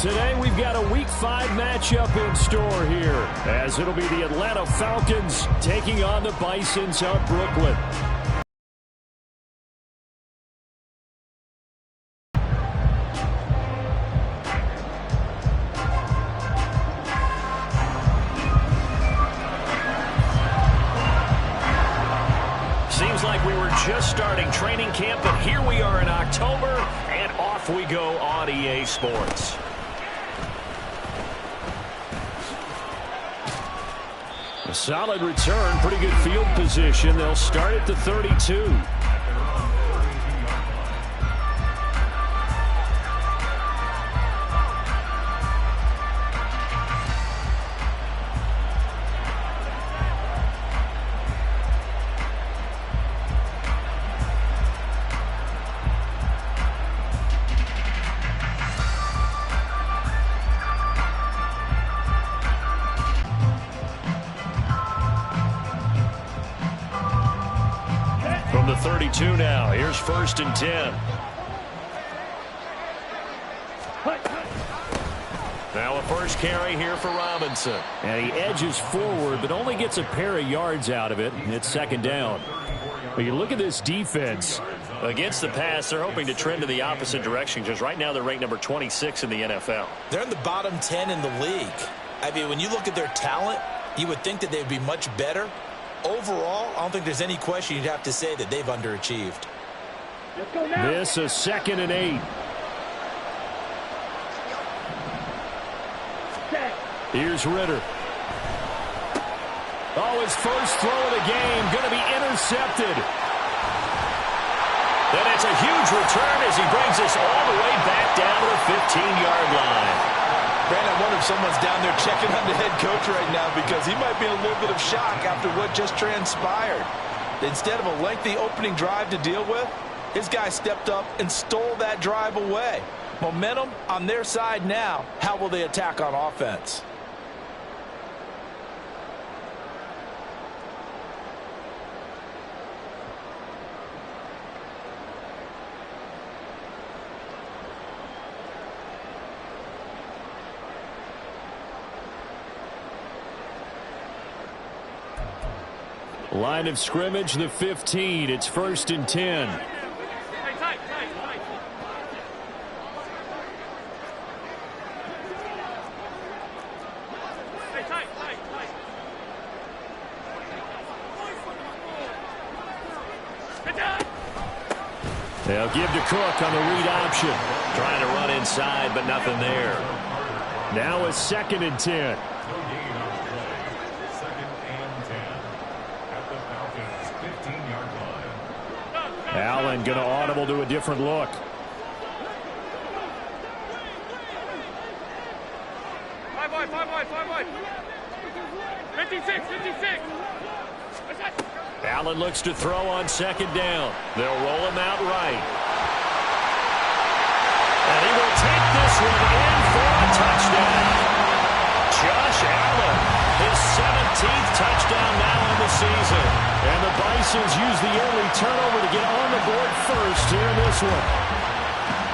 Today we've got a Week 5 matchup in store here, as it'll be the Atlanta Falcons taking on the Bisons of Brooklyn. Seems like we were just starting training camp, but here we are in October, and off we go on EA Sports. A solid return, pretty good field position. They'll start at the 32. From the 32 now, here's 1st and 10. Now a first carry here for Robinson. And he edges forward, but only gets a pair of yards out of it. It's 2nd down. But you look at this defense. Against the pass, they're hoping to trend in the opposite direction, because right now they're ranked number 26 in the NFL. They're in the bottom 10 in the league. I mean, when you look at their talent, you would think that they'd be much better. Overall, I don't think there's any question you'd have to say that they've underachieved. This is 2nd and 8. Here's Ritter. Oh, his first throw of the game going to be intercepted. Then it's a huge return as he brings us all the way back down to the 15-yard line. Brandon, I wonder if someone's down there checking on the head coach right now, because he might be in a little bit of shock after what just transpired. Instead of a lengthy opening drive to deal with, his guy stepped up and stole that drive away. Momentum on their side now. How will they attack on offense? Line of scrimmage, the 15. It's 1st and 10. They'll give to Cook on the read option. Trying to run inside, but nothing there. Now it's 2nd and 10. Allen going to audible to a different look. Five wide. 56. Allen looks to throw on 2nd down. They'll roll him out right. And he will take this one in for a touchdown. Josh Allen, his 17th touchdown now on the season. And the Bisons use the early turnover to get on the board first here in this one.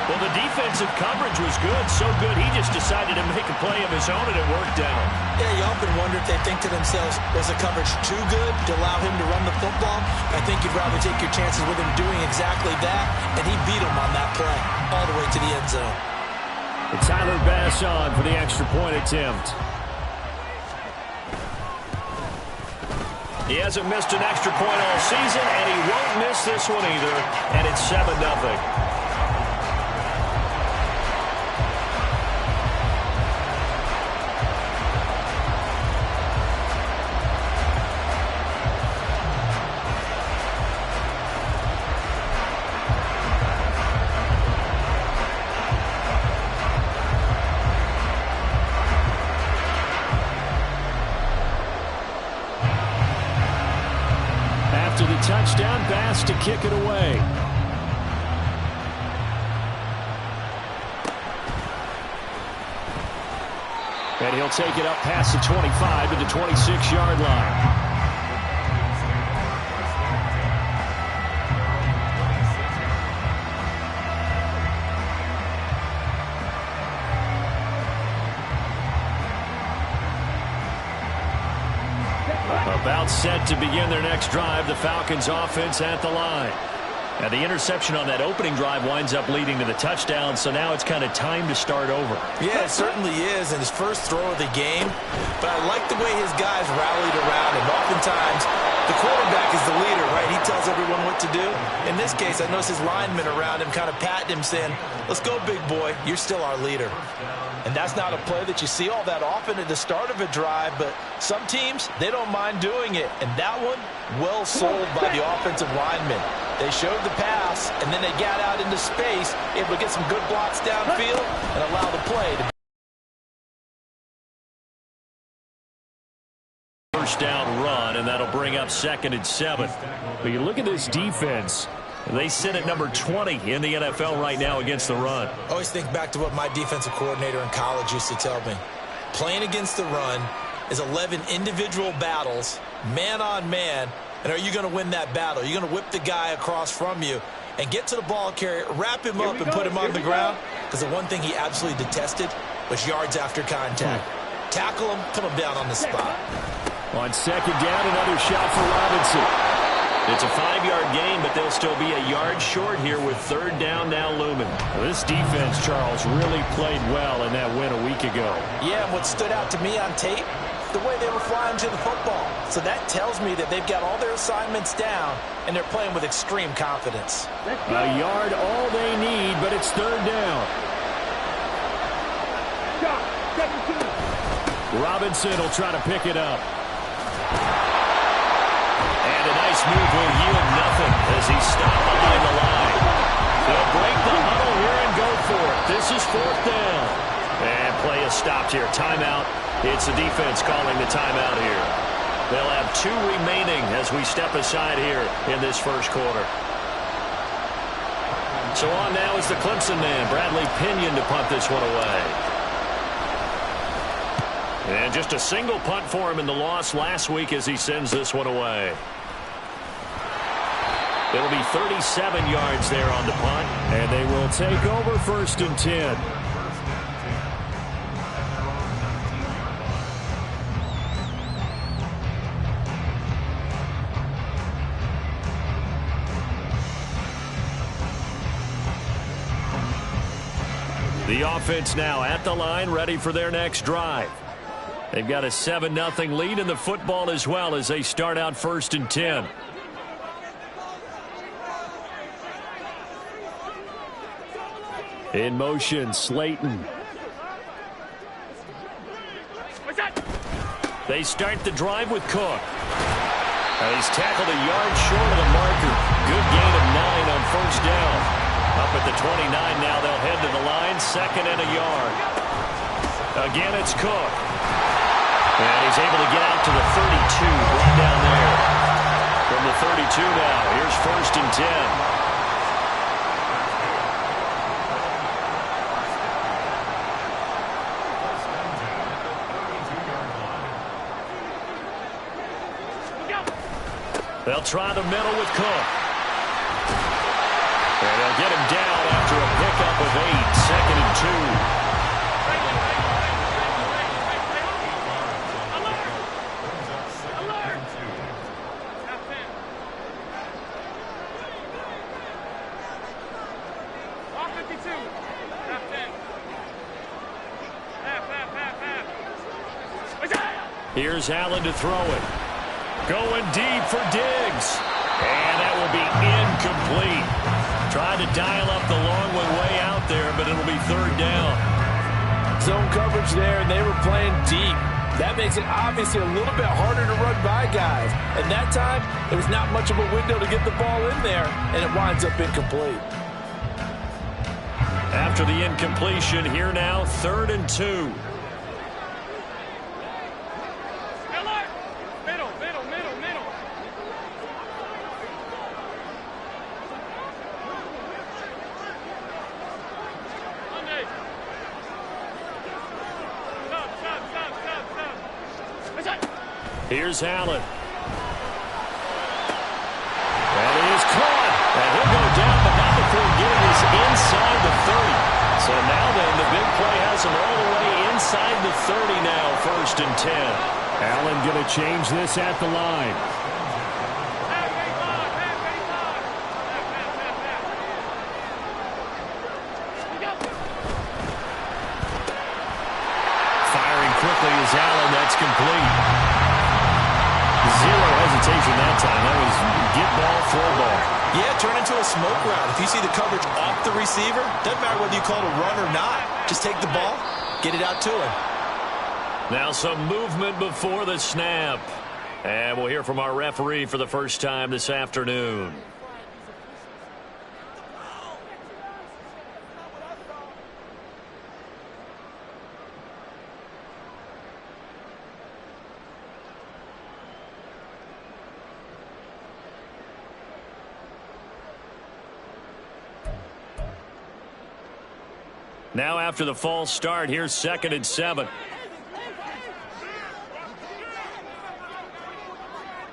Well, the defensive coverage was good, so good he just decided to make a play of his own, and it worked out. Yeah, you often wonder if they think to themselves, was the coverage too good to allow him to run the football? I think you'd rather take your chances with him doing exactly that, and he beat him on that play all the way to the end zone. And Tyler Bass on for the extra point attempt. He hasn't missed an extra point all season, and he won't miss this one either, and it's 7-0. After the touchdown, Bass to kick it away. And he'll take it up past the 25 to the 26-yard line. All set to begin their next drive. The Falcons offense at the line. Now the interception on that opening drive winds up leading to the touchdown, so now it's kind of time to start over. Yeah, it certainly is, and his first throw of the game. But I like the way his guys rallied around him. Oftentimes, the quarterback is the leader, right? He tells everyone what to do. In this case, I noticed his linemen around him kind of patting him, saying, let's go, big boy. You're still our leader. And that's not a play that you see all that often at the start of a drive, but some teams, they don't mind doing it. And that one, well sold by the offensive linemen. They showed the pass, and then they got out into space, able to get some good blocks downfield and allow the play to first down run, and that'll bring up 2nd and 7. But you look at this defense. They sit at number 20 in the NFL right now against the run. I always think back to what my defensive coordinator in college used to tell me. Playing against the run is 11 individual battles, man on man, and are you going to win that battle? Are you going to whip the guy across from you and get to the ball carrier, wrap him up, and put him on the ground? Because the one thing he absolutely detested was yards after contact. Tackle him, put him down on the spot. On 2nd down, another shot for Robinson. It's a 5-yard gain, but they'll still be a yard short here with 3rd down now looming. Well, this defense, Charles, really played well in that win a week ago. Yeah, and what stood out to me on tape, the way they were flying to the football. So that tells me that they've got all their assignments down, and they're playing with extreme confidence. A yard all they need, but it's 3rd down. Robinson will try to pick it up. And a nice move will yield nothing as he stopped behind the line. They'll break the huddle here and go for it. This is 4th down. And play is stopped here. Timeout. It's the defense calling the timeout here. They'll have 2 remaining as we step aside here in this first quarter. So on now is the Clemson man, Bradley Pinion, to punt this one away. And just a single punt for him in the loss last week as he sends this one away. It'll be 37 yards there on the punt, and they will take over 1st and 10. The offense now at the line, ready for their next drive. They've got a 7-0 lead in the football as well as they start out 1st and 10. In motion, Slayton. They start the drive with Cook. He's tackled a yard short of the marker. Good gain of 9 on 1st down. Up at the 29 now, they'll head to the line, 2nd and a yard. Again, it's Cook. And he's able to get out to the 32, right down there. From the 32 now, here's 1st and 10. They'll try the middle with Cook. And they'll get him down after a pickup of 8, 2nd and 2. Here's Allen to throw it. Going deep for Diggs. And that will be incomplete. Tried to dial up the long way out there, but it'll be 3rd down. Zone coverage there, and they were playing deep. That makes it obviously a little bit harder to run by guys. And that time, there was not much of a window to get the ball in there, and it winds up incomplete. After the incompletion, here now, 3rd and 2. Here's Allen. That is caught. And he'll go down, but not before getting this inside the 30. So now then, the big play has him all the way inside the 30 now, 1st and 10. Allen going to change this at the line. Firing quickly is Allen. That's complete. Zero hesitation that time. That was get ball, throw ball. Yeah, turn into a smoke route. If you see the coverage off the receiver, doesn't matter whether you call it a run or not. Just take the ball, get it out to him. Now some movement before the snap. And we'll hear from our referee for the first time this afternoon. Now after the false start, here's 2nd and 7.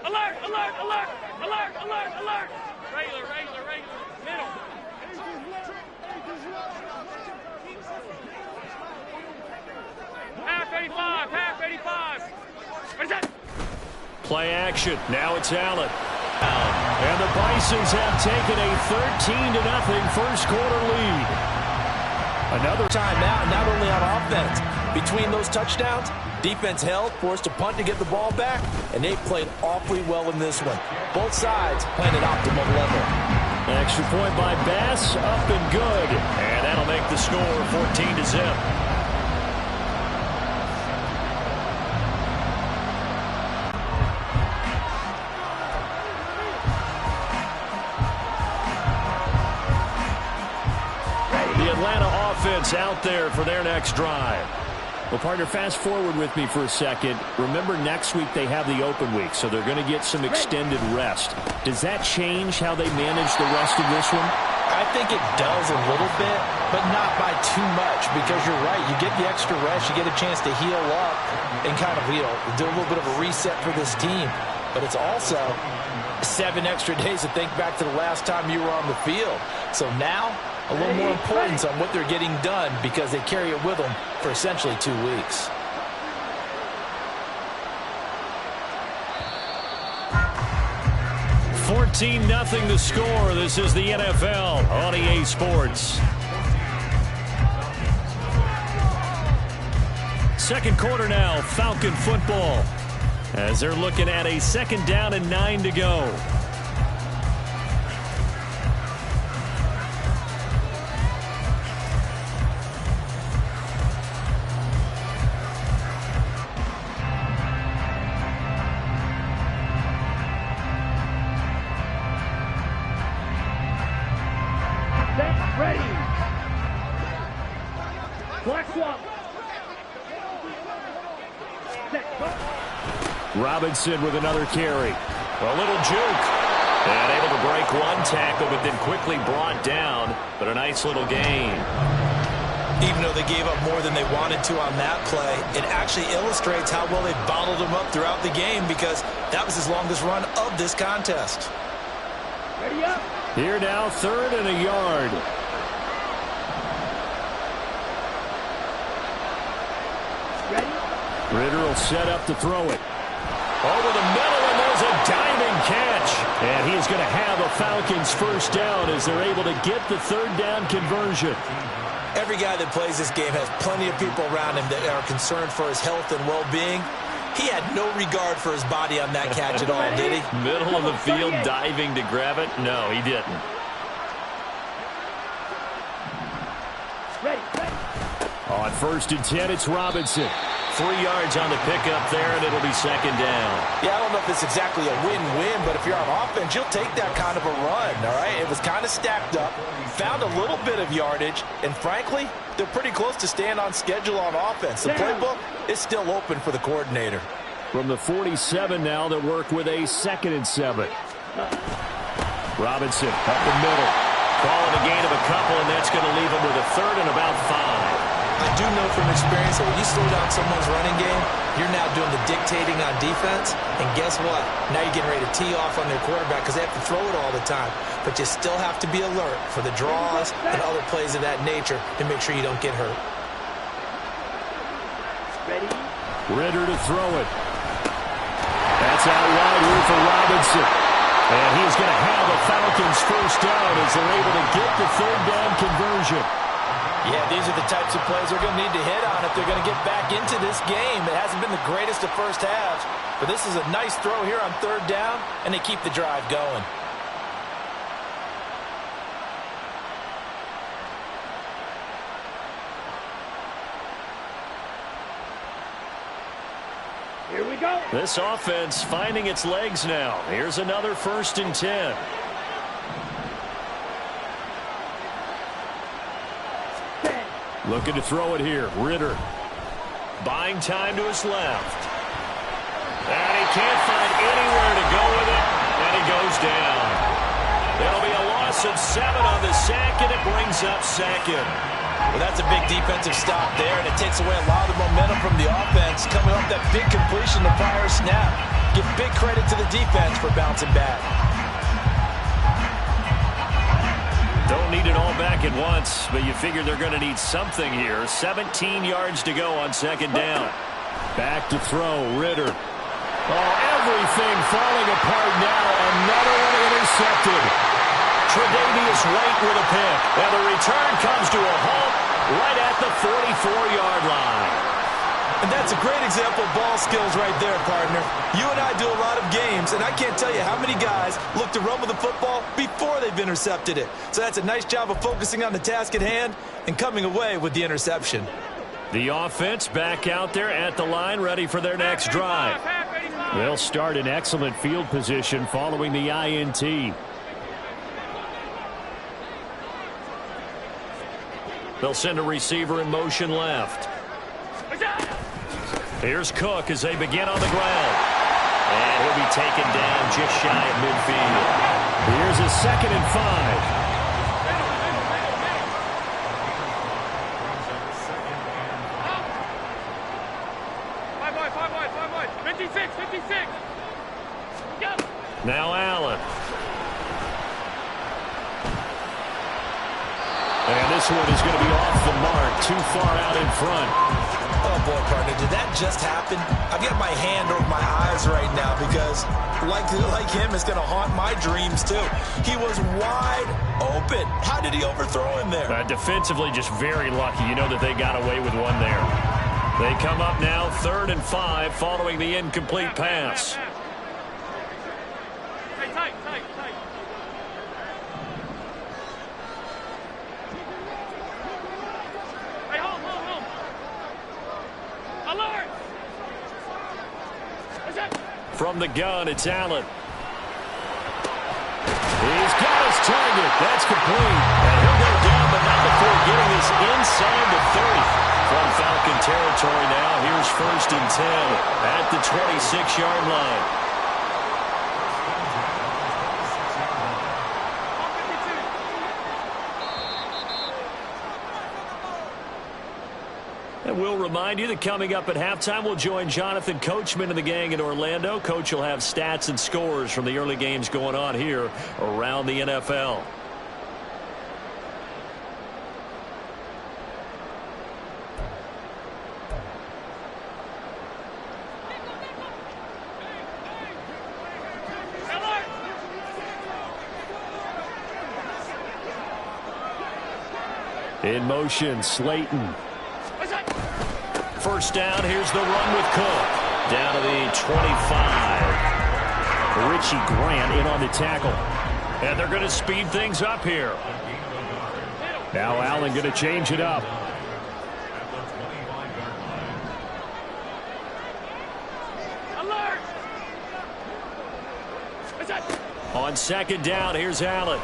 Alert, alert, alert, alert, alert, alert. Regular, regular, regular. Middle. Half 85, half 85. What is that? Play action. Now it's Allen. And the Bisons have taken a 13-0 first quarter lead. Another timeout, not only on offense. Between those touchdowns, defense held, forced a punt to get the ball back, and they played awfully well in this one. Both sides playing at optimal level. Extra point by Bass, up and good. And that'll make the score 14-0. Offense out there for their next drive. Well, partner, fast forward with me for a second. Remember, next week they have the open week, so they're going to get some extended rest. Does that change how they manage the rest of this one? I think it does a little bit, but not by too much, because you're right. You get the extra rest, you get a chance to heal up and kind of, do a little bit of a reset for this team. But it's also 7 extra days to think back to the last time you were on the field. So now, a little more importance on what they're getting done because they carry it with them for essentially 2 weeks. $14-0 the score. This is the NFL on EA Sports. Second quarter now, Falcon football, as they're looking at a 2nd down and 9 to go. Robinson with another carry. A little juke. And able to break one tackle, but then quickly brought down. But a nice little gain. Even though they gave up more than they wanted to on that play, it actually illustrates how well they bottled them up throughout the game because that was his longest run of this contest. Ready up. Here now, 3rd and a yard. Ready? Ritter will set up to throw it. Over the middle, and there's a diving catch. And he's going to have a Falcons first down as they're able to get the 3rd down conversion. Every guy that plays this game has plenty of people around him that are concerned for his health and well-being. He had no regard for his body on that catch at all, did he? Middle of the field, diving to grab it? No, he didn't. Ready. On 1st and 10, it's Robinson. 3 yards on the pickup there, and it'll be 2nd down. Yeah, I don't know if it's exactly a win-win, but if you're on offense, you'll take that kind of a run, all right? It was kind of stacked up, found a little bit of yardage, and frankly, they're pretty close to staying on schedule on offense. The playbook is still open for the coordinator. From the 47 now, they work with a 2nd and 7. Robinson up the middle. Calling a gain of a couple, and that's going to leave him with a 3rd and about 5. I do know from experience that when you slow down someone's running game, you're now doing the dictating on defense. And guess what? Now you're getting ready to tee off on their quarterback because they have to throw it all the time. But you still have to be alert for the draws and other plays of that nature to make sure you don't get hurt. Ready? Ritter to throw it. It's out wide here for Robinson. And he's going to have a Falcons first down as they're able to get the third down conversion. Yeah, these are the types of plays they're going to need to hit on if they're going to get back into this game. It hasn't been the greatest of first halves, but this is a nice throw here on third down, and they keep the drive going. Here we go. This offense finding its legs now. Here's another 1st and 10. Looking to throw it here. Ritter. Buying time to his left. And he can't find anywhere to go with it. And he goes down. It'll be a loss of 7 on the sack, and it brings up second. Well, that's a big defensive stop there, and it takes away a lot of the momentum from the offense coming off that big completion the prior snap. Give big credit to the defense for bouncing back. Don't need it all back at once, but you figure they're going to need something here. 17 yards to go on 2nd down. Back to throw, Ritter. Oh, everything falling apart now. Another one intercepted. Tre'Davious White with a pick. And the return comes to a halt right at the 44-yard line. And that's a great example of ball skills right there, partner. You and I do a lot of games, and I can't tell you how many guys look to run with the football before they've intercepted it. So that's a nice job of focusing on the task at hand and coming away with the interception. The offense back out there at the line, ready for their next drive. They'll start in excellent field position following the INT. They'll send a receiver in motion left. Here's Cook as they begin on the ground. And he'll be taken down just shy of midfield. Here's a 2nd and 5. Now Allen. And this one is going to be off the mark, too far out in front. Oh, boy, partner, did that just happen? I've got my hand over my eyes right now because, like him, it's going to haunt my dreams, too. He was wide open. How did he overthrow him there? Defensively, just very lucky. You know that they got away with one there. They come up now, 3rd and 5, following the incomplete pass. Tight. Hey, hold. Alert! From the gun, it's Allen. He's got his target. That's complete. And he'll go down, but not before getting this inside the 30. From Falcon territory now, here's 1st and 10 at the 26-yard line. And we'll remind you that coming up at halftime, we'll join Jonathan Coachman and the gang in Orlando. Coach will have stats and scores from the early games going on here around the NFL. In motion, Slayton. First down, here's the run with Cook. Down to the 25. Richie Grant in on the tackle. And they're going to speed things up here. Now Allen going to change it up. Alert! On 2nd down, here's Allen.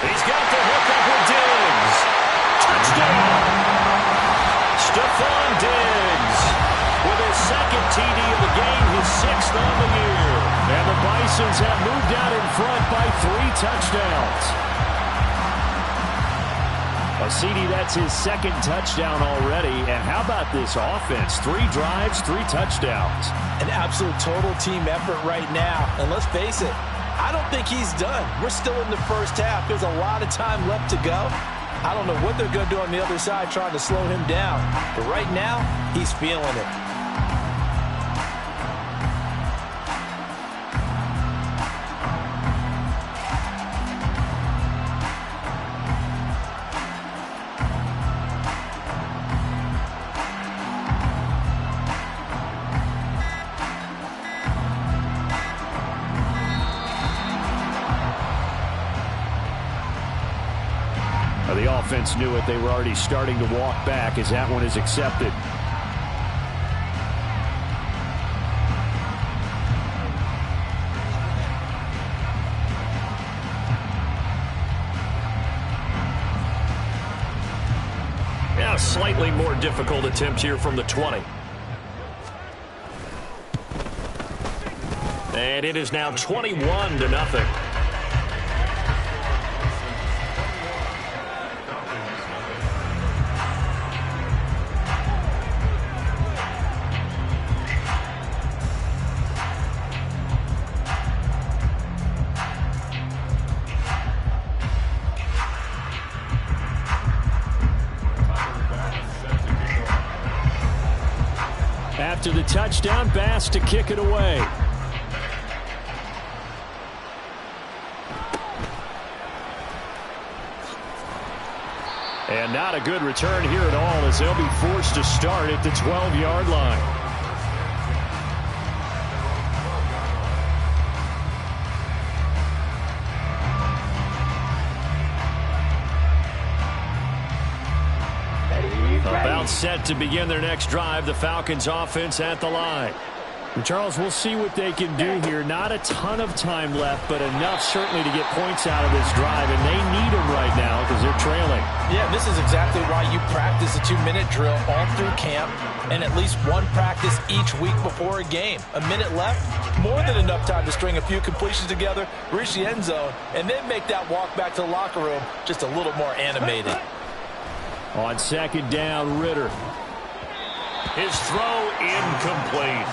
He's got the hook up with Diggs. Touchdown! Stephon Diggs with his 2nd TD of the game, his 6th on the year. And the Bisons have moved out in front by 3 touchdowns. CD, that's his 2nd touchdown already. And how about this offense? 3 drives, 3 touchdowns. An absolute total team effort right now. And let's face it, I don't think he's done. We're still in the first half. There's a lot of time left to go. I don't know what they're going to do on the other side trying to slow him down. But right now, he's feeling it. The offense knew it. They were already starting to walk back as that one is accepted. Now, slightly more difficult attempt here from the 20. And it is now 21-0. After the touchdown, Bass to kick it away. And not a good return here at all as they'll be forced to start at the 12-yard line. About set to begin their next drive, the Falcons offense at the line. And Charles, we'll see what they can do here. Not a ton of time left, but enough certainly to get points out of this drive, and they need them right now because they're trailing. Yeah, this is exactly why you practice a 2-minute drill all through camp and at least one practice each week before a game. A minute left, more than enough time to string a few completions together, reach the end zone, and then make that walk back to the locker room just a little more animated. On second down, Ritter. His throw incomplete.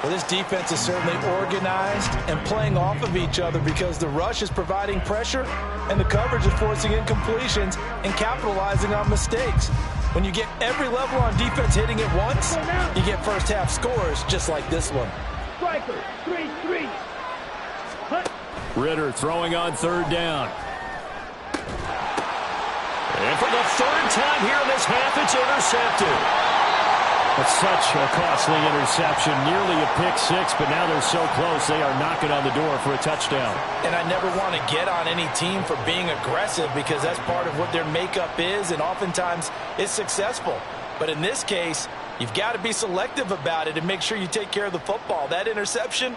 Well, this defense is certainly organized and playing off of each other because the rush is providing pressure and the coverage is forcing incompletions and capitalizing on mistakes. When you get every level on defense hitting it once, you get first half scores just like this one. Striker, 3-3. Ritter throwing on third down. And for the third time here in this half, it's intercepted. It's such a costly interception, nearly a pick six, but now they're so close they are knocking on the door for a touchdown. And I never want to get on any team for being aggressive because that's part of what their makeup is, and oftentimes it's successful. But in this case, you've got to be selective about it and make sure you take care of the football. That interception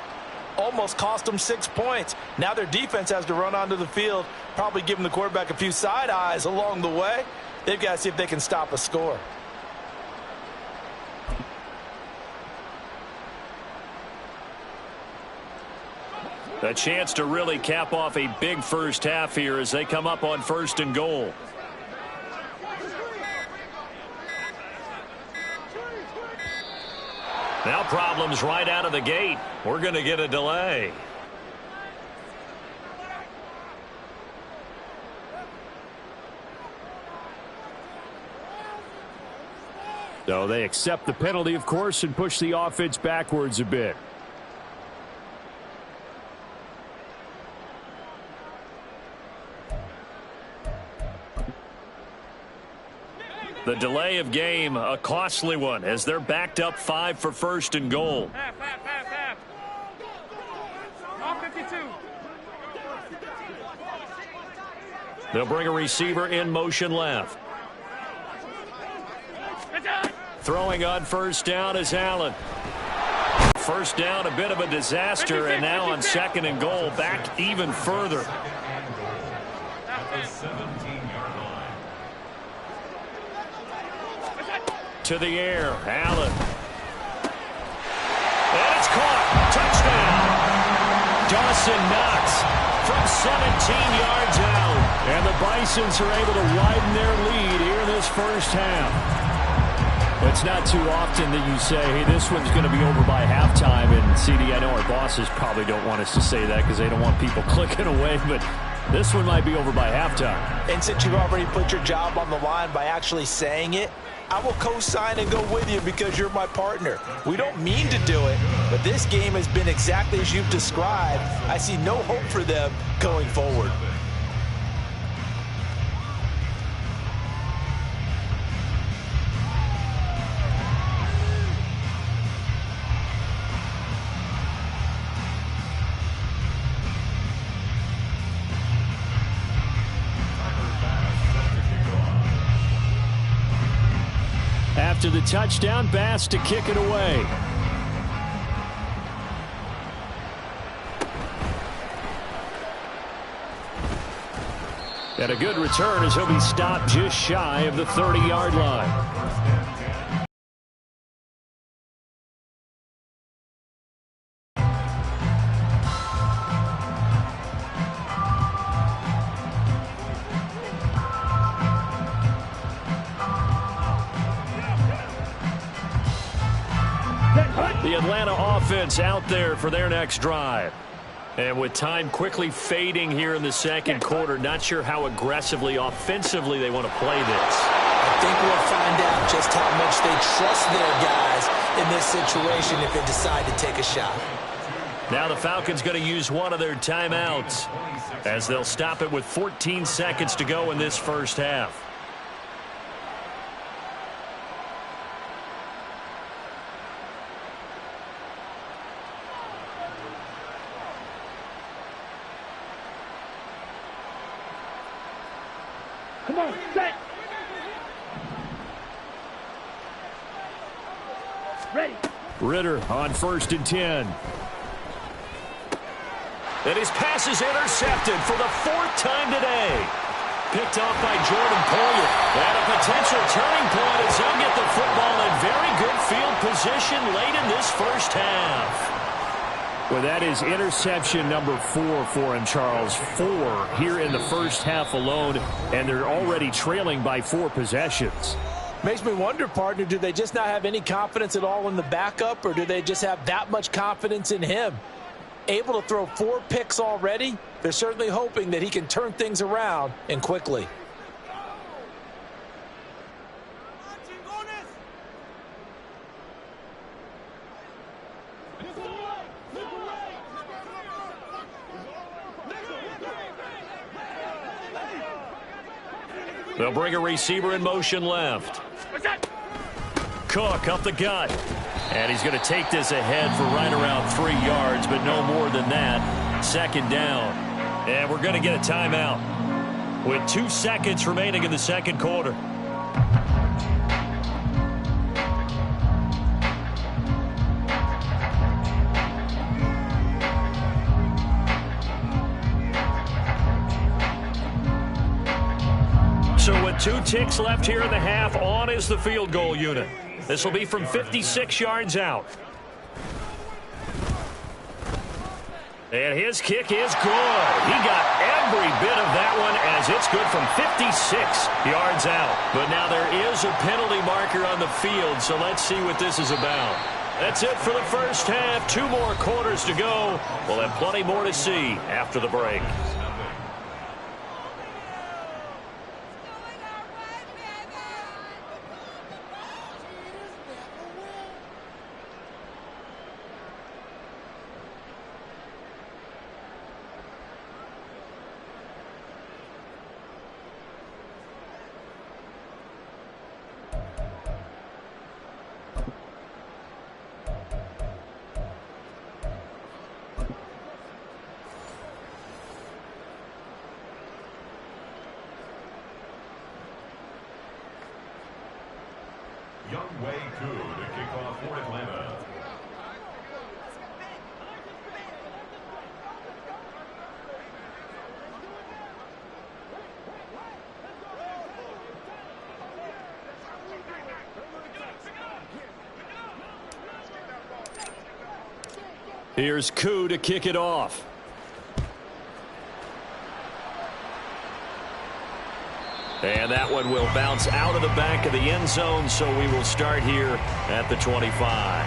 almost cost them 6 points. Now their defense has to run onto the field, probably giving the quarterback a few side eyes along the way. They've got to see if they can stop a score. A chance to really cap off a big first half here as they come up on 1st and goal. Now problems right out of the gate. We're going to get a delay. So they accept the penalty, of course, and push the offense backwards a bit. The delay of game, a costly one, as they're backed up 5 for 1st and goal. Half. All 52. They'll bring a receiver in motion left. Throwing on 1st down is Allen. 1st down, a bit of a disaster, and now on 2nd and goal, back even further. To the air, Allen. And it's caught. Touchdown. Dawson Knox from 17 yards out. And the Bisons are able to widen their lead here in this first half. It's not too often that you say, hey, this one's going to be over by halftime. And, CD, I know our bosses probably don't want us to say that because they don't want people clicking away, but this one might be over by halftime. And since you've already put your job on the line by actually saying it, I will co-sign and go with you because you're my partner. We don't mean to do it, but this game has been exactly as you've described. I see no hope for them going forward. after the touchdown. Bass to kick it away. And a good return as he'll be stopped just shy of the 30-yard line. The Atlanta offense out there for their next drive. And with time quickly fading here in the second quarter, not sure how aggressively, offensively they want to play this. I think we'll find out just how much they trust their guys in this situation if they decide to take a shot. Now the Falcons going to use one of their timeouts as they'll stop it with 14 seconds to go in this first half. Come on, set. Ready. Ritter on 1st and 10. And his pass is intercepted for the 4th time today. Picked off by Jordan Poyer. And a potential turning point as they'll get the football in very good field position late in this first half. Well, that is interception number 4 for him, Charles. 4 here in the first half alone, and they're already trailing by 4 possessions. Makes me wonder, partner, do they just not have any confidence at all in the backup, or do they just have that much confidence in him? Able to throw 4 picks already, they're certainly hoping that he can turn things around and quickly. They'll bring a receiver in motion left. Cook up the gut. And he's going to take this ahead for right around 3 yards, but no more than that. 2nd down. And we're going to get a timeout with 2 seconds remaining in the second quarter. So with 2 ticks left here in the half, on is the field goal unit. This will be from 56 yards out. And his kick is good. He got every bit of that one as it's good from 56 yards out. But now there is a penalty marker on the field, so let's see what this is about. That's it for the first half. 2 more quarters to go. We'll have plenty more to see after the break. To kick off for Atlanta. Here's Koo to kick it off. And that one will bounce out of the back of the end zone, so we will start here at the 25.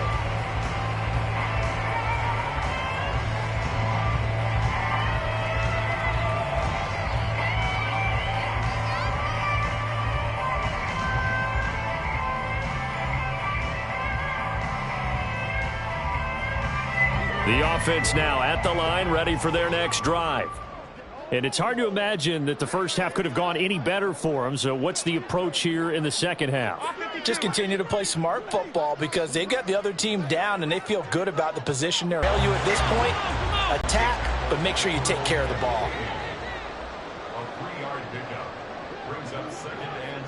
The offense now at the line, ready for their next drive. And it's hard to imagine that the first half could have gone any better for them. So what's the approach here in the second half? Just continue to play smart football because they got the other team down and they feel good about the position they're in. You at this point, attack, but make sure you take care of the ball. A 3-yard pickup brings up 2nd and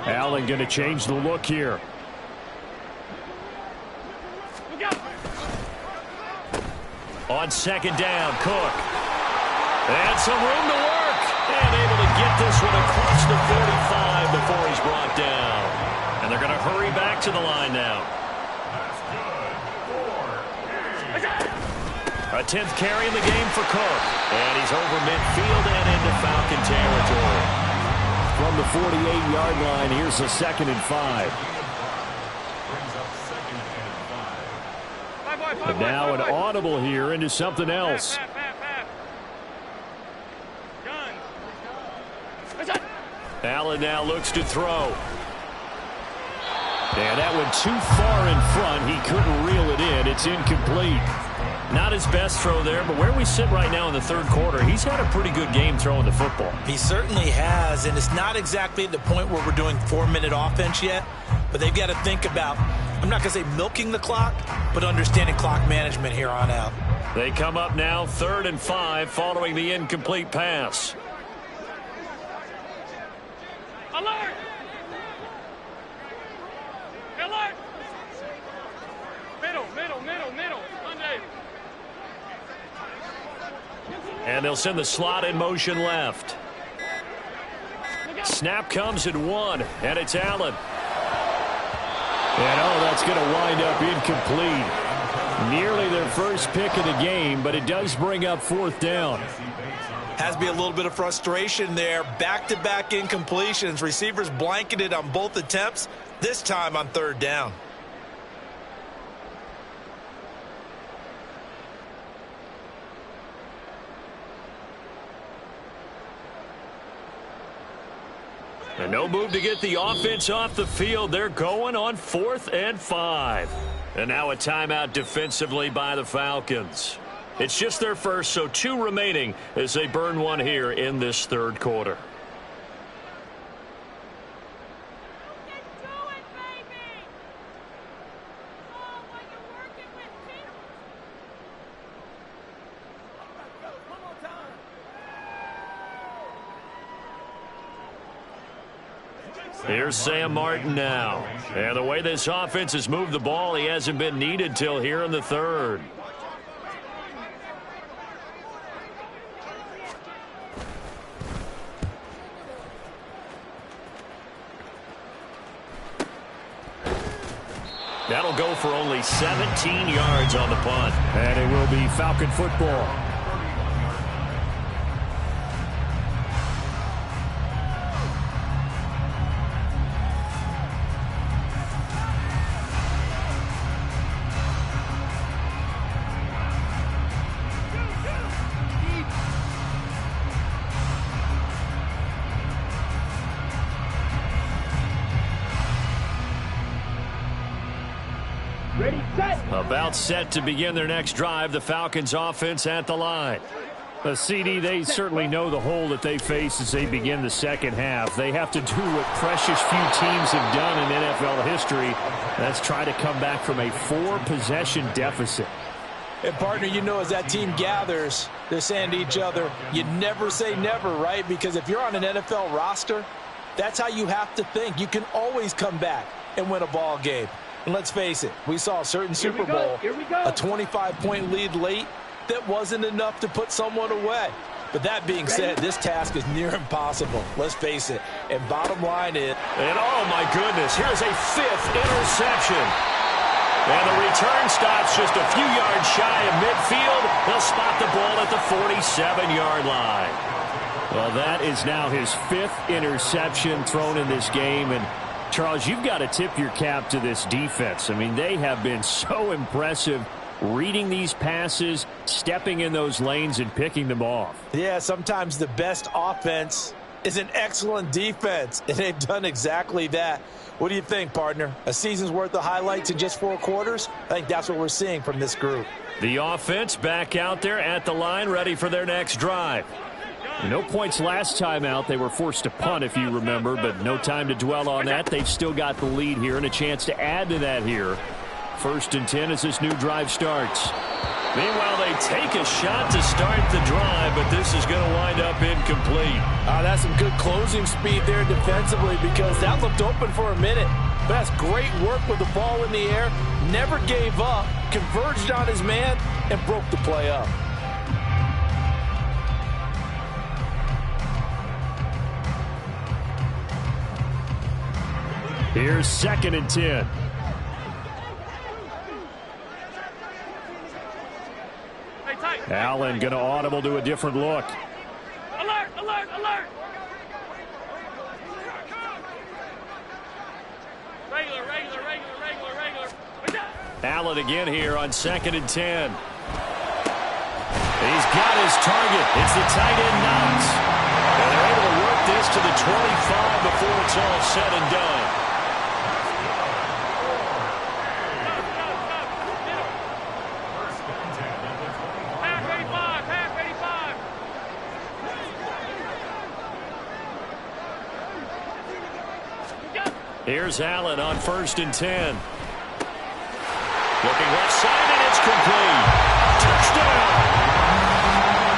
Allen going to change the look here. On second down, Cook. And some room to work. And able to get this one across the 45 before he's brought down. And they're going to hurry back to the line now. A 10th carry in the game for Cook. And he's over midfield and into Falcon territory. From the 48-yard line, here's a 2nd and 5. But now an audible here into something else. Allen now looks to throw. And that went too far in front. He couldn't reel it in. It's incomplete. Not his best throw there, but where we sit right now in the third quarter, he's had a pretty good game throwing the football. He certainly has, and it's not exactly at the point where we're doing 4-minute offense yet, but they've got to think about, I'm not going to say milking the clock, but understanding clock management here on out. They come up now 3rd and 5 following the incomplete pass. Alert! Alert! Middle. Sunday. And they'll send the slot in motion left. Snap comes at 1, and it's Allen. And that's going to wind up incomplete. Nearly their first pick of the game, but it does bring up 4th down. Has to be a little bit of frustration there. Back-to-back incompletions. Receivers blanketed on both attempts, this time on 3rd down. And no move to get the offense off the field. They're going on 4th and 5. And now a timeout defensively by the Falcons. It's just their first, so 2 remaining as they burn one here in this 3rd quarter. Here's Sam Martin now. And the way this offense has moved the ball, he hasn't been needed till here in the 3rd. That'll go for only 17 yards on the punt. And it will be Falcon football. About set to begin their next drive. The Falcons offense at the line. CD, they certainly know the hole that they face as they begin the second half. They have to do what precious few teams have done in NFL history. That's try to come back from a 4-possession deficit. And, partner, you know, as that team gathers, they're saying to each other, you never say never, right? Because if you're on an NFL roster, that's how you have to think. You can always come back and win a ball game. And let's face it, we saw a certain Super Bowl, a 25-point lead late that wasn't enough to put someone away. But that being said, this task is near impossible. Let's face it. And bottom line is... And oh, my goodness, here's a 5th interception. And the return stops just a few yards shy of midfield. They'll spot the ball at the 47-yard line. Well, that is now his 5th interception thrown in this game. And Charles, you've got to tip your cap to this defense. I mean, they have been so impressive reading these passes, stepping in those lanes, and picking them off. Yeah, sometimes the best offense is an excellent defense, and they've done exactly that. What do you think, partner? A season's worth of highlights in just 4 quarters? I think that's what we're seeing from this group. The offense back out there at the line, ready for their next drive. No points last time out. They were forced to punt, if you remember, but no time to dwell on that. They've still got the lead here and a chance to add to that here. 1st and 10 as this new drive starts. Meanwhile, they take a shot to start the drive, but this is going to wind up incomplete. That's some good closing speed there defensively because that looked open for a minute. But that's great work with the ball in the air. Never gave up, converged on his man, and broke the play up. Here's 2nd and 10. Allen going to audible to a different look. Alert, alert, alert. Regular, regular, regular, regular, regular. Allen again here on 2nd and 10. He's got his target. It's the tight end Knox. And they're able to work this to the 25 before it's all said and done. Here's Allen on 1st and 10. Looking left side, and it's complete. Touchdown!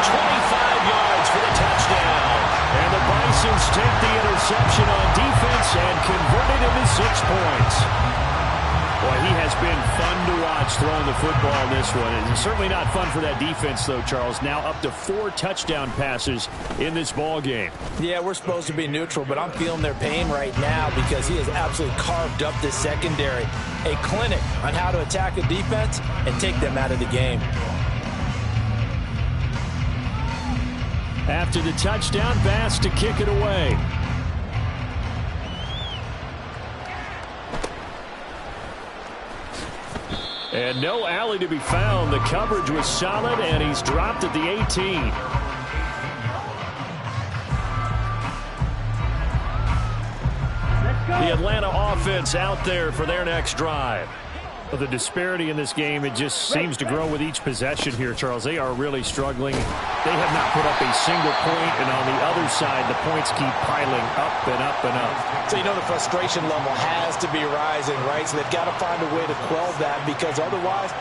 25 yards for the touchdown. And the Bisons take the interception on defense and convert it into 6 points. Boy, he has been fun to watch throwing the football in this one. It's certainly not fun for that defense, though, Charles. Now up to 4 touchdown passes in this ball game. Yeah, we're supposed to be neutral, but I'm feeling their pain right now because he has absolutely carved up this secondary. A clinic on how to attack a defense and take them out of the game. After the touchdown, Bass to kick it away. And no alley to be found. The coverage was solid, and he's dropped at the 18. The Atlanta offense out there for their next drive. The disparity in this game, it just seems to grow with each possession here, Charles. They are really struggling. They have not put up a single point, and on the other side, the points keep piling up and up and up. So you know the frustration level has to be rising, right? So they've got to find a way to quell that because otherwise,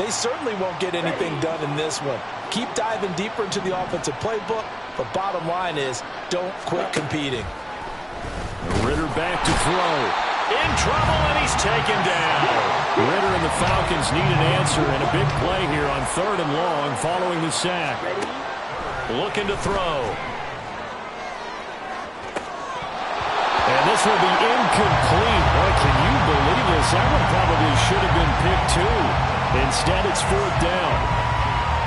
they certainly won't get anything done in this one. Keep diving deeper into the offensive playbook, but bottom line is don't quit competing. Ritter back to throw. In trouble, and he's taken down. Ritter and the Falcons need an answer, and a big play here on 3rd and long following the sack. Looking to throw. And this will be incomplete. Boy, can you believe this? That one probably should have been picked too. Instead, it's 4th down.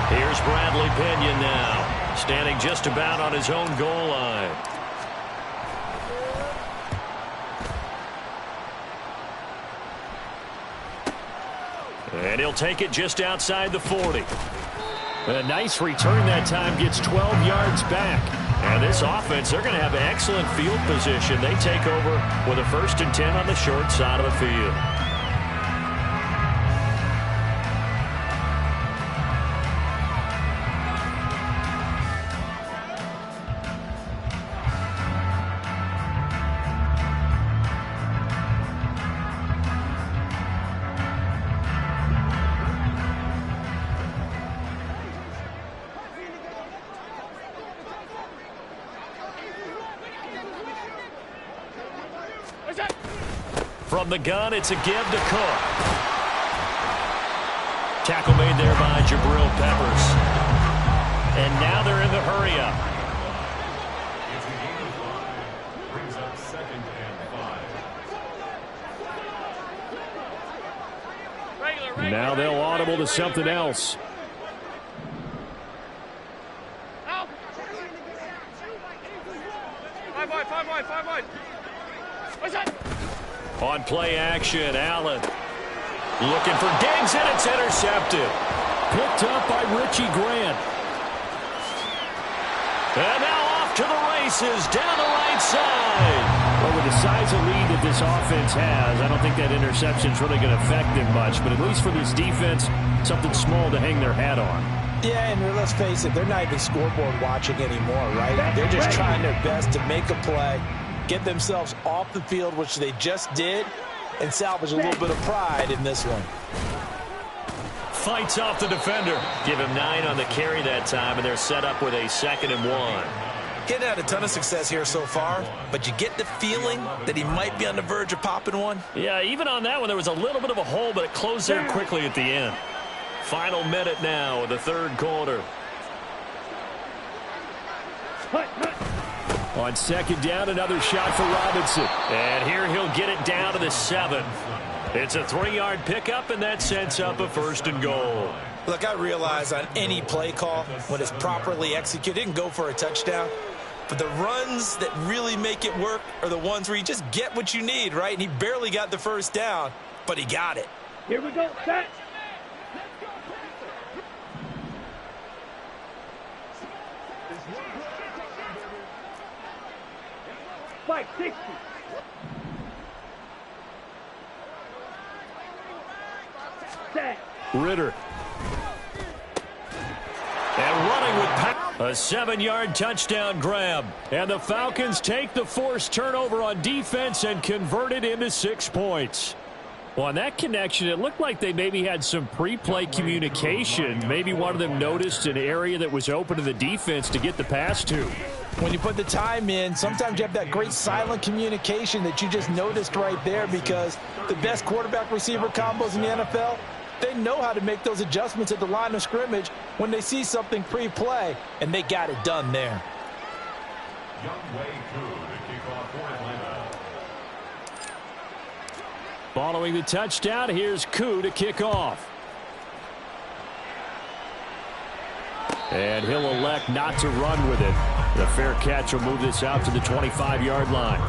Here's Bradley Pinion now, standing just about on his own goal line. And he'll take it just outside the 40. A nice return that time, gets 12 yards back. And this offense, they're going to have excellent field position. They take over with a 1st and 10 on the short side of the field. From the gun, it's a give to Cook. Tackle made there by Jabril Peppers. And now they're in the hurry-up. Brings up 2nd and 5. Now they'll audible to something else. Five wide. What's that? On play action, Allen looking for Diggs, and it's intercepted. Picked up by Richie Grant. And now off to the races down the right side. Well, with the size of lead that this offense has, I don't think that interception's really going to affect them much. But at least for this defense, something small to hang their hat on. Yeah, and let's face it, they're not even scoreboard watching anymore, right? They're just trying their best to make a play, get themselves off the field, which they just did, and salvage a little bit of pride in this one. fights off the defender. Give him 9 on the carry that time, and they're set up with a 2nd and 1. Getting had a ton of success here so far, but you get the feeling that he might be on the verge of popping one. Yeah, even on that one, there was a little bit of a hole, but it closed there quickly at the end. Final minute now of the 3rd quarter. On 2nd down, another shot for Robinson. And here he'll get it down to the 7. It's a 3-yard pickup, and that sets up a 1st and goal. Look, I realize on any play call, when it's properly executed, it can go for a touchdown. But the runs that really make it work are the ones where you just get what you need, right? And he barely got the 1st down, but he got it. Here we go, set. Fight 60. Set. Ritter. And running with power. A 7-yard touchdown grab. And the Falcons take the forced turnover on defense and convert it into 6 points. Well, on that connection, it looked like they maybe had some pre-play communication. Maybe one of them noticed an area that was open to the defense to get the pass to. When you put the time in, sometimes you have that great silent communication that you just noticed right there, because the best quarterback-receiver combos in the NFL, they know how to make those adjustments at the line of scrimmage when they see something pre-play, and they got it done there. Following the touchdown, here's Koo to kick off. And he'll elect not to run with it. The fair catch will move this out to the 25-yard line.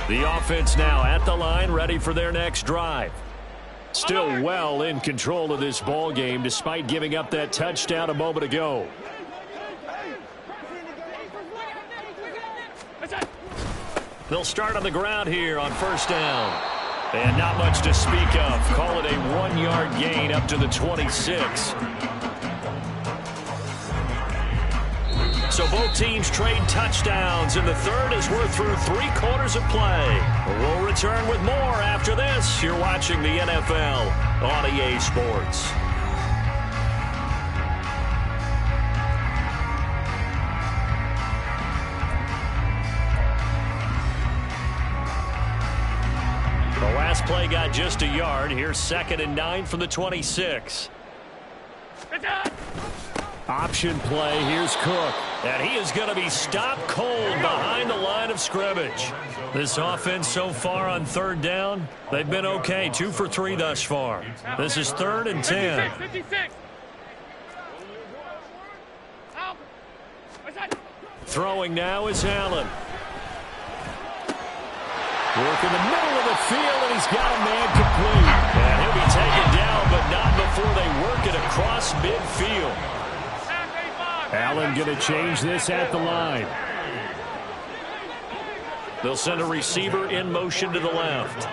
The offense now at the line, ready for their next drive. Still well in control of this ball game despite giving up that touchdown a moment ago. They'll start on the ground here on 1st down. And not much to speak of. Call it a 1-yard gain up to the 26. So both teams trade touchdowns in the 3rd as we're through 3 quarters of play. We'll return with more after this. You're watching the NFL on EA Sports. The last play got just a yard. Here's 2nd and 9 from the 26. Option play. Here's Cook. And he is going to be stopped cold behind the line of scrimmage. This offense so far on 3rd down, they've been okay. 2 for 3 thus far. This is 3rd and 10. 56. Throwing now is Allen. Work in the middle of the field, and he's got a man complete. And he'll be taken down, but not before they work it across midfield. Allen going to change this at the line. They'll send a receiver in motion to the left.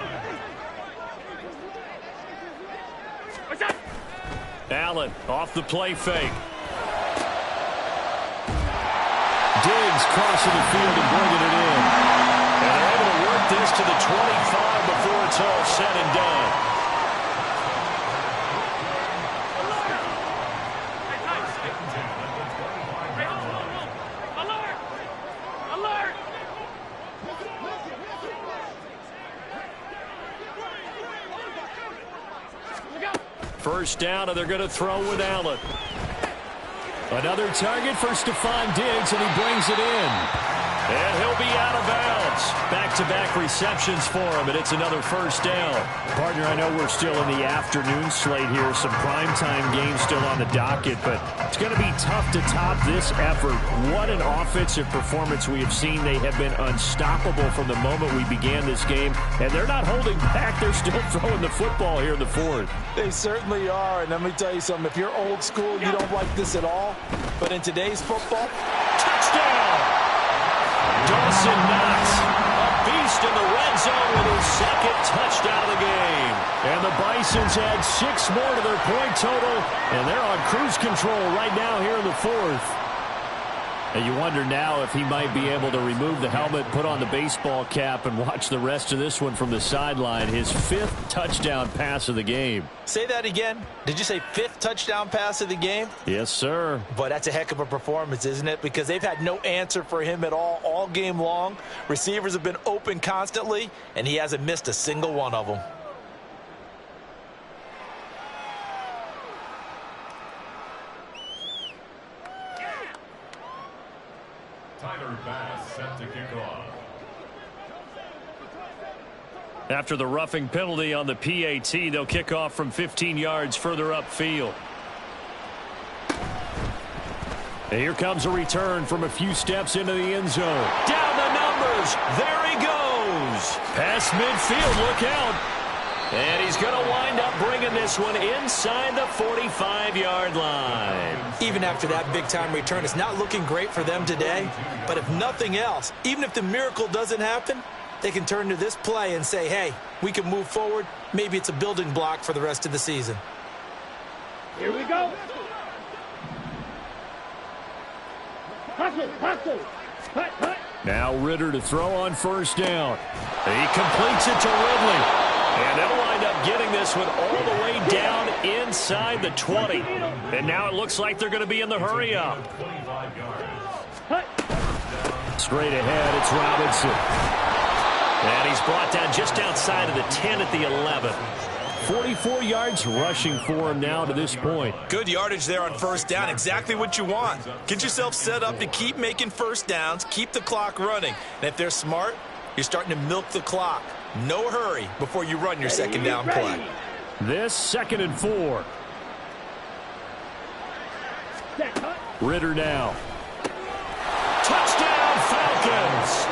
Allen off the play fake. Diggs crossing the field and bringing it in. And they're able to work this to the 25 before it's all said and done. First down, and they're going to throw with Allen. Another target for Stephon Diggs, and he brings it in. And he'll be out of bounds. Back-to-back receptions for him, and it's another first down. Partner, I know we're still in the afternoon slate here. Some primetime games still on the docket, but it's going to be tough to top this effort. What an offensive performance we have seen. They have been unstoppable from the moment we began this game, and they're not holding back. They're still throwing the football here in the 4th. They certainly are, and let me tell you something. If you're old school, you don't like this at all. But in today's football, touchdown! Dawson Knox, a beast in the red zone with his 2nd touchdown of the game. And the Bison Texans add 6 more to their point total, and they're on cruise control right now here in the fourth. And you wonder now if he might be able to remove the helmet, put on the baseball cap, and watch the rest of this one from the sideline. His 5th touchdown pass of the game. Say that again. Did you say 5th touchdown pass of the game? Yes, sir. But that's a heck of a performance, isn't it? Because they've had no answer for him at all game long. Receivers have been open constantly, and he hasn't missed a single one of them. Tyler Bass set to kick off. After the roughing penalty on the PAT, they'll kick off from 15 yards further upfield. And here comes a return from a few steps into the end zone. Down the numbers. There he goes. Past midfield. Look out. And he's going to wind up bringing this one inside the 45-yard line. Even after that big-time return, it's not looking great for them today. But if nothing else, even if the miracle doesn't happen, they can turn to this play and say, hey, we can move forward. Maybe it's a building block for the rest of the season. Here we go. Hustle, hustle. Hut, hut. Now Ritter to throw on first down. He completes it to Ridley. And they'll wind up getting this one all the way down inside the 20. And now it looks like they're going to be in the hurry-up. Straight ahead, it's Robinson. And he's brought down just outside of the 10 at the 11. 44 yards rushing for him now to this point. Good yardage there on first down. Exactly what you want. Get yourself set up to keep making first downs, keep the clock running. And if they're smart, you're starting to milk the clock. No hurry before you run your second down play. This 2nd and 4. Ritter now. Touchdown Falcons!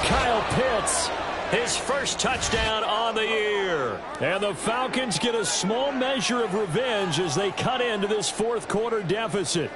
Kyle Pitts, his first touchdown on the year. And the Falcons get a small measure of revenge as they cut into this 4th quarter deficit.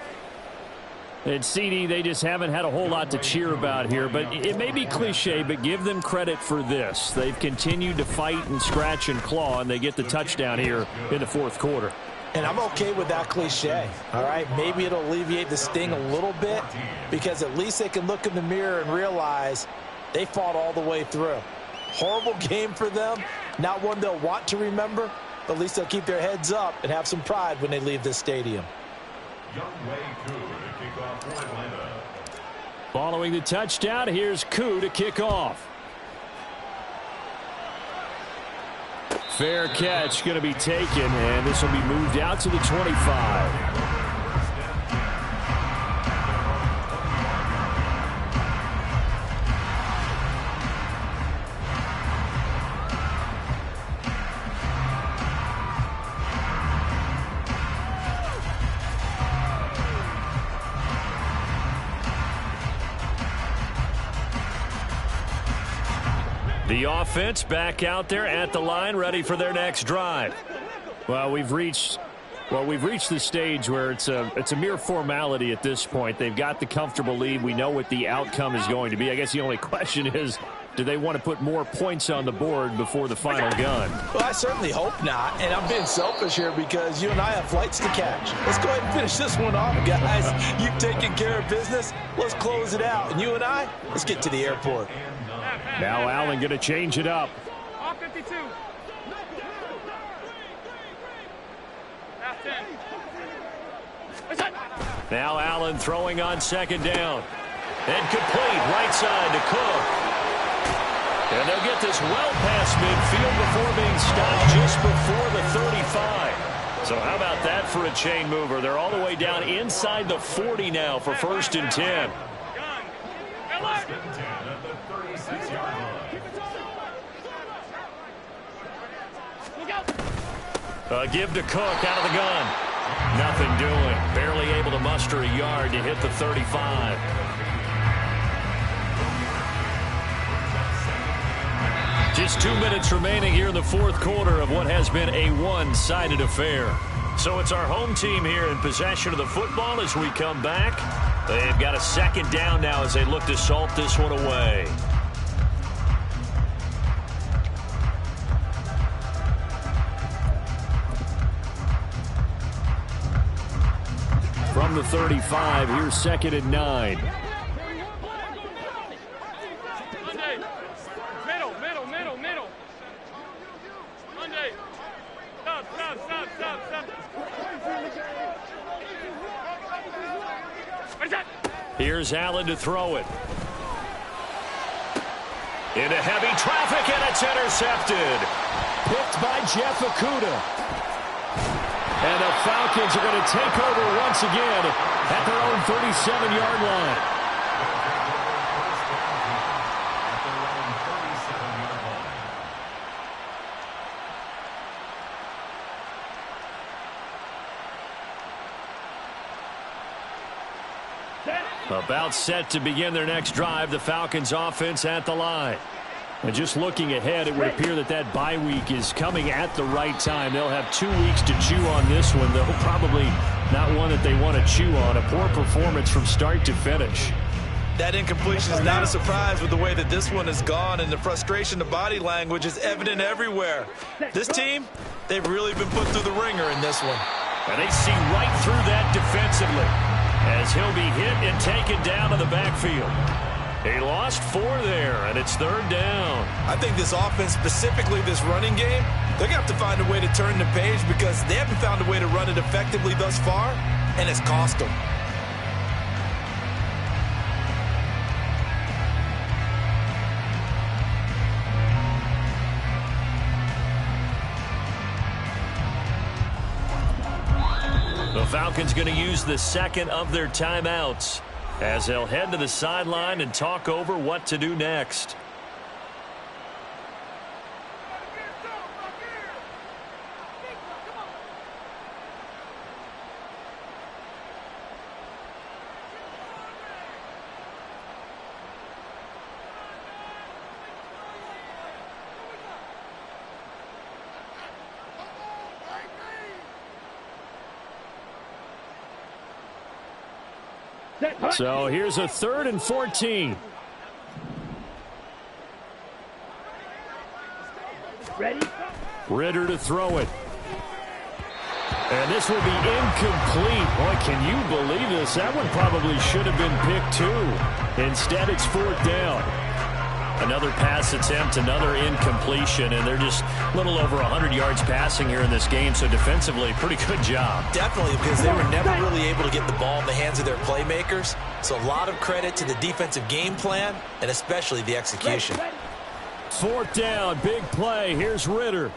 And CD, they just haven't had a whole lot to cheer about here, but it may be cliche, but give them credit for this. They've continued to fight and scratch and claw, and they get the touchdown here in the 4th quarter. And I'm okay with that cliche, all right? Maybe it'll alleviate the sting a little bit because at least they can look in the mirror and realize they fought all the way through. Horrible game for them, not one they'll want to remember, but at least they'll keep their heads up and have some pride when they leave this stadium. Following the touchdown, here's Koo to kick off. Fair catch going to be taken, and this will be moved out to the 25. The offense back out there at the line, ready for their next drive. Well, we've reached the stage where it's a mere formality at this point. They've got the comfortable lead. We know what the outcome is going to be. I guess the only question is, do they want to put more points on the board before the final gun? Well, I certainly hope not, and I'm being selfish here because you and I have flights to catch. Let's go ahead and finish this one off, guys. You've taken care of business. Let's close it out, and you and I, let's get to the airport. Now Allen going to change it up. All 52. Last 10. Now Allen throwing on second down. And complete right side to Cook. And they'll get this well past midfield before being stopped just before the 35. So how about that for a chain mover? They're all the way down inside the 40 now for 1st and 10. Give to Cook out of the gun. Nothing doing. Barely able to muster a yard to hit the 35. Just 2 minutes remaining here in the 4th quarter of what has been a one-sided affair. So it's our home team here in possession of the football as we come back. They've got a second down now as they look to salt this one away. the 35. Here's 2nd and 9. Middle. Monday. Stop. Here's Allen to throw it. Into heavy traffic, and it's intercepted. Picked by Jeff Okudah. And the Falcons are going to take over once again at their own 37-yard line. About set to begin their next drive, the Falcons offense at the line. And just looking ahead, it would appear that bye week is coming at the right time. They'll have 2 weeks to chew on this one, though probably not one that they want to chew on. A poor performance from start to finish. That incompletion is not a surprise with the way that this one has gone, and the frustration, the body language is evident everywhere. This team, they've really been put through the ringer in this one. And they see right through that defensively, as he'll be hit and taken down in the backfield. He lost 4 there, and it's 3rd down. I think this offense, specifically this running game, they're going to have to find a way to turn the page because they haven't found a way to run it effectively thus far, and it's cost them. The Falcons going to use the second of their timeouts as they'll head to the sideline and talk over what to do next. So here's a 3rd and 14. Ready? Ritter to throw it. And this will be incomplete. Boy, can you believe this? That one probably should have been picked too. Instead, it's 4th down. Another pass attempt, another incompletion, and they're just a little over 100 yards passing here in this game, so defensively, pretty good job. Definitely, because they were never really able to get the ball in the hands of their playmakers, so a lot of credit to the defensive game plan, and especially the execution. 4th down, big play. Here's Ritter.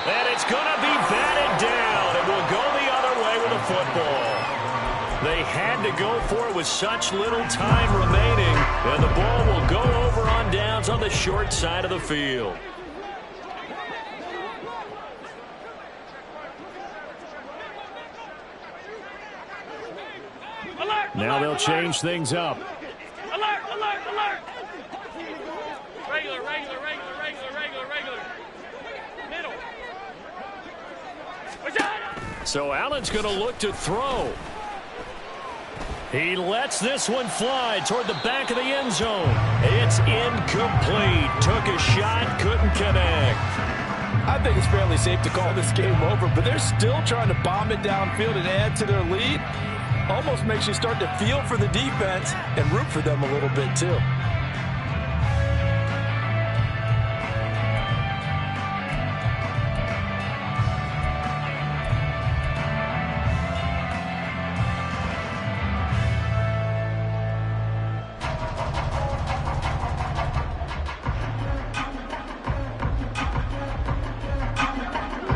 And it's going to be batted down. It will go the other way with the football. They had to go for it with such little time remaining, and the ball will go over on downs on the short side of the field. Now they'll change things up. Alert! Regular. Middle. So Allen's going to look to throw. He lets this one fly toward the back of the end zone. It's incomplete. Took a shot, couldn't connect. I think it's fairly safe to call this game over, but they're still trying to bomb it downfield and add to their lead. Almost makes you start to feel for the defense and root for them a little bit too.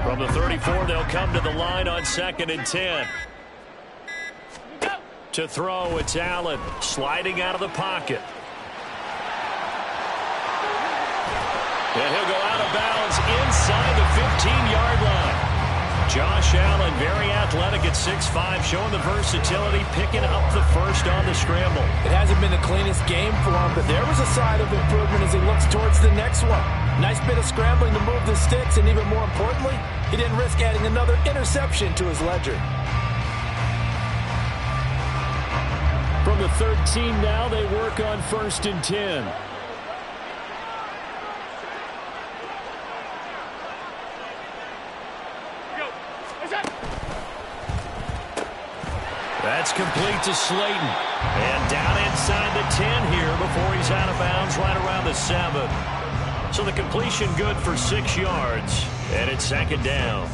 From the 34, they'll come to the line on 2nd and 10. To throw, it's Allen sliding out of the pocket. And he'll go out of bounds inside the 15-yard line. Josh Allen, very athletic at 6'5", showing the versatility, picking up the first on the scramble. It hasn't been the cleanest game for him, but there was a sign of improvement as he looks towards the next one. Nice bit of scrambling to move the sticks, and even more importantly, he didn't risk adding another interception to his ledger. From the 13 now, they work on 1st and 10. That's complete to Slayton. And down inside the 10 here before he's out of bounds right around the 7. So the completion good for 6 yards. And it's second down.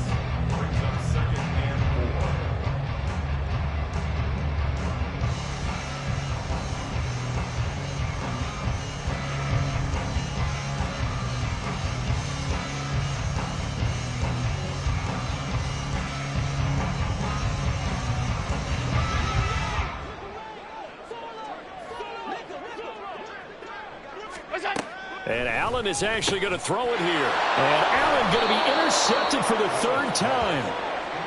And Allen is actually going to throw it here. And Allen going to be intercepted for the 3rd time.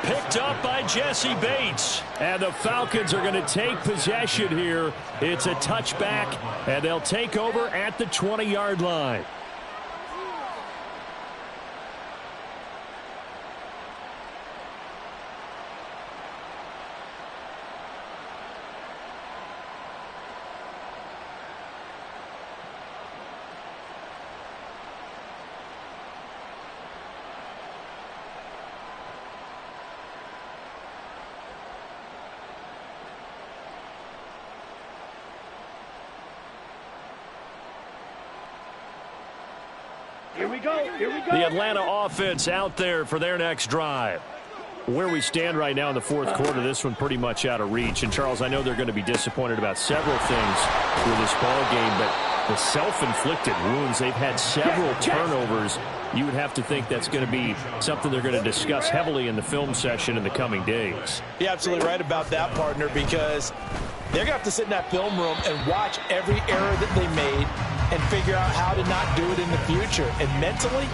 Picked up by Jesse Bates. And the Falcons are going to take possession here. It's a touchback, and they'll take over at the 20-yard line. Here we go. Here we go. The Atlanta offense out there for their next drive. Where we stand right now in the 4th quarter, this one pretty much out of reach. And, Charles, I know they're going to be disappointed about several things with this ball game, but the self-inflicted wounds, they've had several turnovers. You would have to think that's going to be something they're going to discuss heavily in the film session in the coming days. You're absolutely right about that, partner, because they're going to have to sit in that film room and watch every error that they made and figure out how to not do it in the future. And mentally,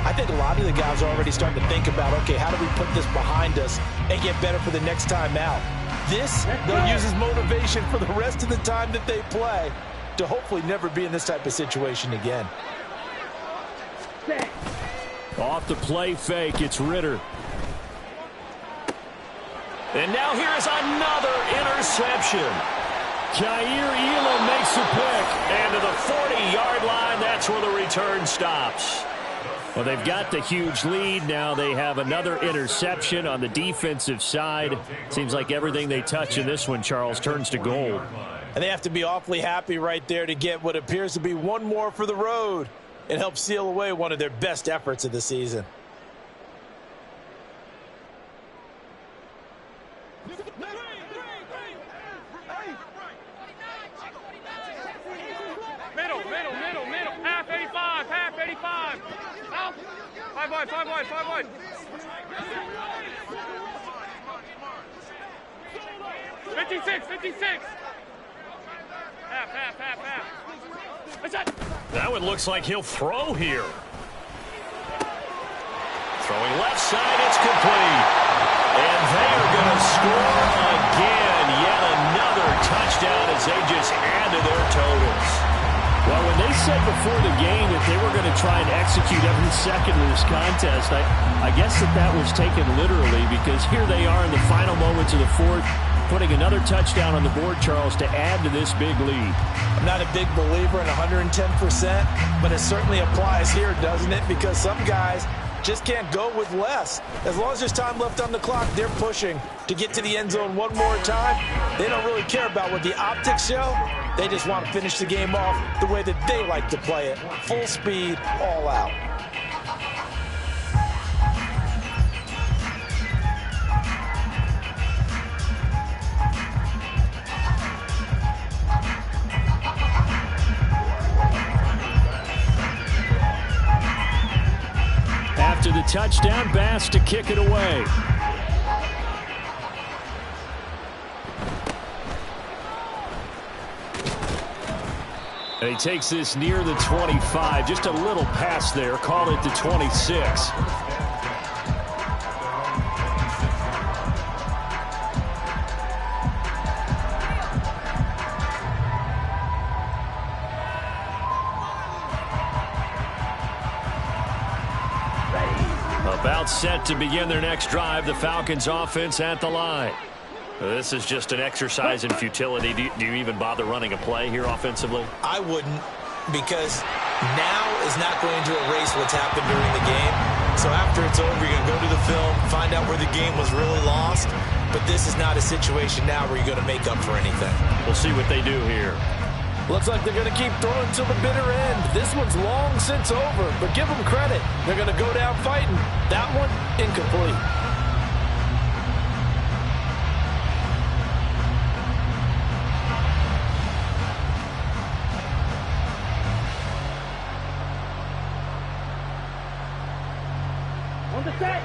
I think a lot of the guys are already starting to think about, okay, how do we put this behind us and get better for the next time out? This, they'll use as motivation for the rest of the time that they play to hopefully never be in this type of situation again. Off the play fake, it's Ritter. And now here is another interception. Jair Elam makes a pick. And to the 40-yard line, that's where the return stops. Well, they've got the huge lead. Now they have another interception on the defensive side. Seems like everything they touch in this one, Charles, turns to gold. And they have to be awfully happy right there to get what appears to be one more for the road and help seal away one of their best efforts of the season. Middle. Half 85. Out. 5 wide. 56. Half. What's that? That one looks like he'll throw here. Throwing left side, it's complete. And they are going to score again. Yet another touchdown as they just add to their totals. Well, when they said before the game that they were going to try and execute every second of this contest, I guess that was taken literally, because here they are in the final moments of the 4th, putting another touchdown on the board, Charles, to add to this big lead. I'm not a big believer in 110%, but it certainly applies here, doesn't it? Because some guys just can't go with less. As long as there's time left on the clock, they're pushing to get to the end zone one more time. They don't really care about what the optics show. They just want to finish the game off the way that they like to play it. Full speed, all out. After the touchdown, Bass to kick it away. And he takes this near the 25. Just a little pass there. Call it the 26. About set to begin their next drive. The Falcons offense at the line. This is just an exercise in futility. Do you even bother running a play here offensively? I wouldn't, because now is not going to erase what's happened during the game. So after it's over, you're going to go to the film, find out where the game was really lost, but this is not a situation now where you're going to make up for anything. We'll see what they do here. Looks like they're going to keep throwing till the bitter end. This one's long since over, but give them credit. They're going to go down fighting. That one, incomplete. On the set.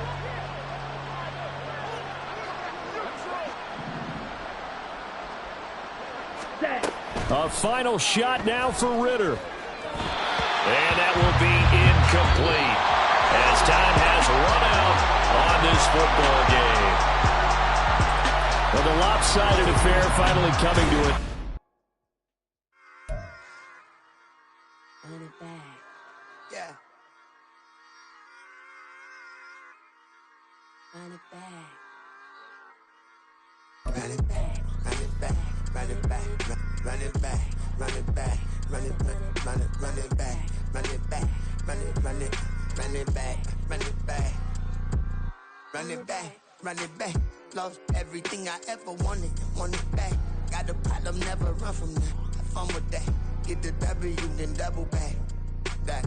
Set. A final shot now for Ritter. And that will be incomplete as time has run out on this football game. Well, the lopsided affair finally coming to it. Run it back. Yeah. Run it back. Run it back, run it back, run it back, run it back, run it back, run it back, run it back, run it back, run it back, run it back, run it back, run it back. Lost everything I ever wanted it back. Got a problem, never run from that. Have fun with that. Get the W, then double back. That.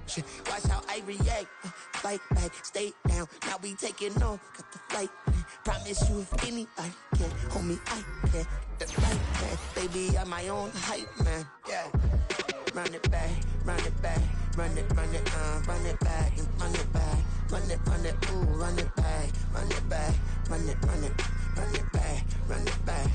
Shit. Watch how I react. Fight back, stay down. Now we taking off. Got the flight. Promise you if anybody can, homie, I can. The fight back, baby, I'm my own hype man. Yeah. Run it back, run it back, run it back, and run it back, ooh, run it back, run it back, run it back, run it back.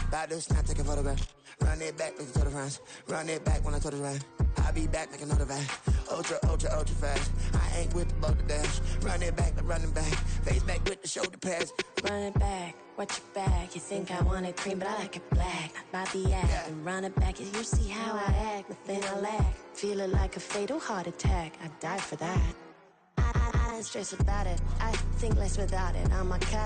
About to snap, take a photograph. Run it back, looking to the friends. Run it back when I told it right. I'll be back, make another back. Ultra fast. I ain't with the boat to dash. Run it back, running back. Face back with the shoulder pads. Run it back, watch your back. You think I want it cream, but I like it black. Not by the act. Yeah. And run it back, you see how I act. Nothing I lack. Feel it like a fatal heart attack. I'd die for that. I don't stress about it. I think less without it. I'm a cut.